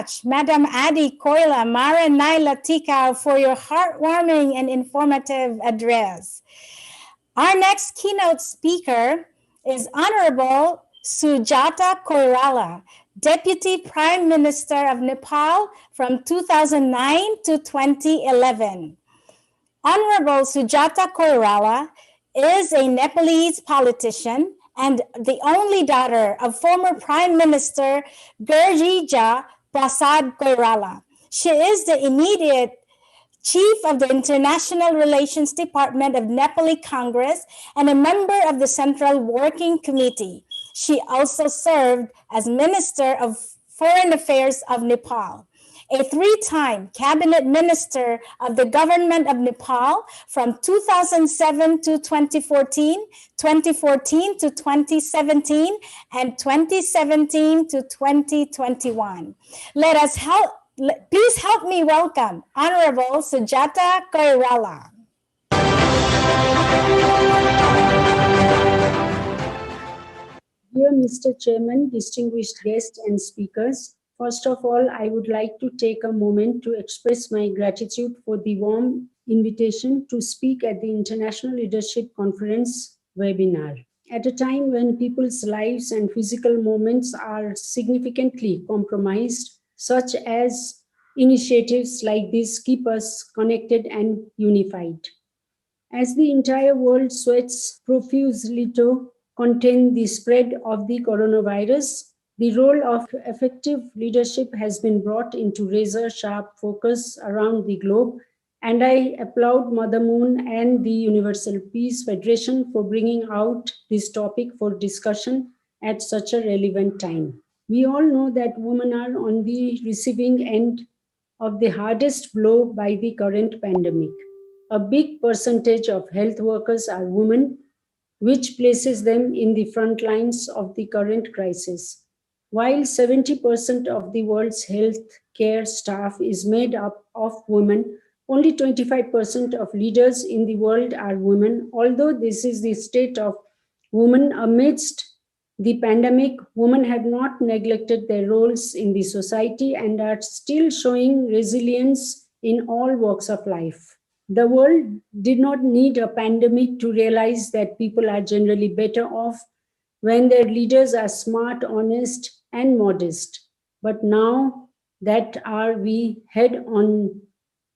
much, Madam Adi Koila Mara Naila Tikau, for your heartwarming and informative address. Our next keynote speaker is Honorable Sujata Koirala, Deputy Prime Minister of Nepal from 2009 to 2011. Honorable Sujata Koirala is a Nepalese politician and the only daughter of former Prime Minister Gurjija Prasad Koirala. She is the immediate Chief of the International Relations Department of Nepali Congress and a member of the Central Working Committee. She also served as Minister of Foreign Affairs of Nepal, a three-time cabinet minister of the government of Nepal from 2007 to 2014, 2014 to 2017, and 2017 to 2021. Please help me welcome Honorable Sujata Koirala. Dear Mr. Chairman, distinguished guests and speakers, first of all, I would like to take a moment to express my gratitude for the warm invitation to speak at the International Leadership Conference webinar. At a time when people's lives and physical moments are significantly compromised, such as initiatives like this keep us connected and unified. As the entire world sweats profusely to contain the spread of the coronavirus, the role of effective leadership has been brought into razor-sharp focus around the globe, and I applaud Mother Moon and the Universal Peace Federation for bringing out this topic for discussion at such a relevant time. We all know that women are on the receiving end of the hardest blow by the current pandemic. A big percentage of health workers are women, which places them in the front lines of the current crisis. While 70% of the world's health care staff is made up of women, only 25% of leaders in the world are women. Although this is the state of women amidst the pandemic, women have not neglected their roles in the society and are still showing resilience in all walks of life. The world did not need a pandemic to realize that people are generally better off when their leaders are smart, honest, and modest. But now that we head on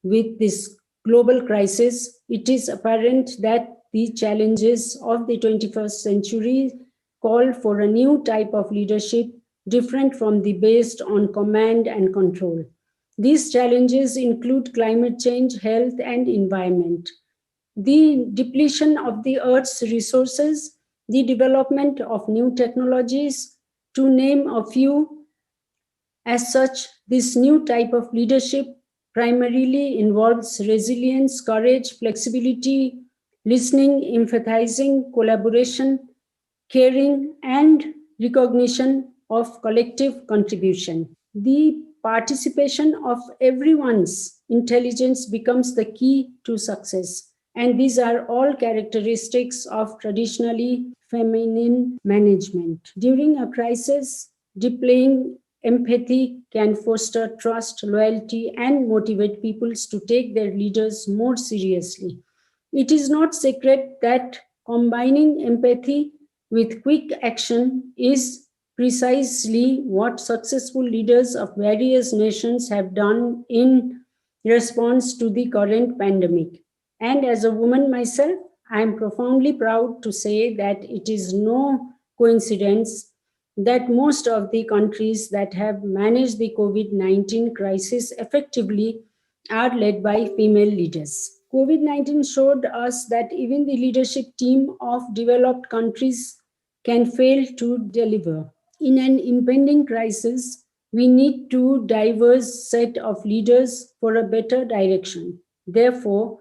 with this global crisis, it is apparent that the challenges of the 21st century call for a new type of leadership different from the based on command and control. These challenges include climate change, health, and environment, the depletion of the Earth's resources, the development of new technologies, to name a few. As such, this new type of leadership primarily involves resilience, courage, flexibility, listening, empathizing, collaboration, caring, and recognition of collective contribution. The participation of everyone's intelligence becomes the key to success. And these are all characteristics of traditionally feminine management. During a crisis, displaying empathy can foster trust, loyalty, and motivate people to take their leaders more seriously. It is not secret that combining empathy with quick action is precisely what successful leaders of various nations have done in response to the current pandemic. And as a woman myself, I am profoundly proud to say that it is no coincidence that most of the countries that have managed the COVID-19 crisis effectively are led by female leaders. COVID-19 showed us that even the leadership team of developed countries can fail to deliver. In an impending crisis, we need a diverse set of leaders for a better direction. Therefore,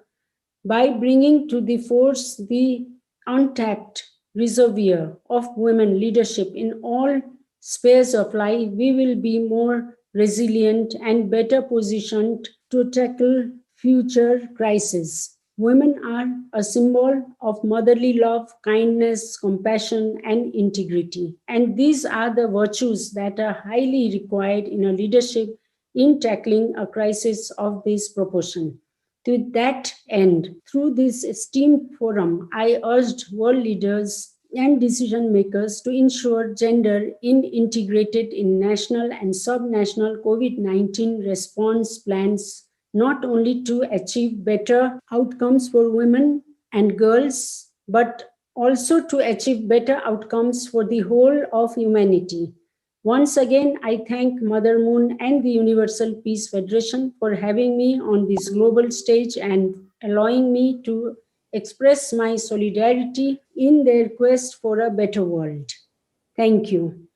by bringing to the force the untapped reservoir of women leadership in all spheres of life, we will be more resilient and better positioned to tackle future crises. Women are a symbol of motherly love, kindness, compassion, and integrity. And these are the virtues that are highly required in a leadership in tackling a crisis of this proportion. To that end, through this esteemed forum, I urged world leaders and decision makers to ensure gender is integrated in national and subnational COVID-19 response plans, not only to achieve better outcomes for women and girls, but also to achieve better outcomes for the whole of humanity. Once again, I thank Mother Moon and the Universal Peace Federation for having me on this global stage and allowing me to express my solidarity in their quest for a better world. Thank you.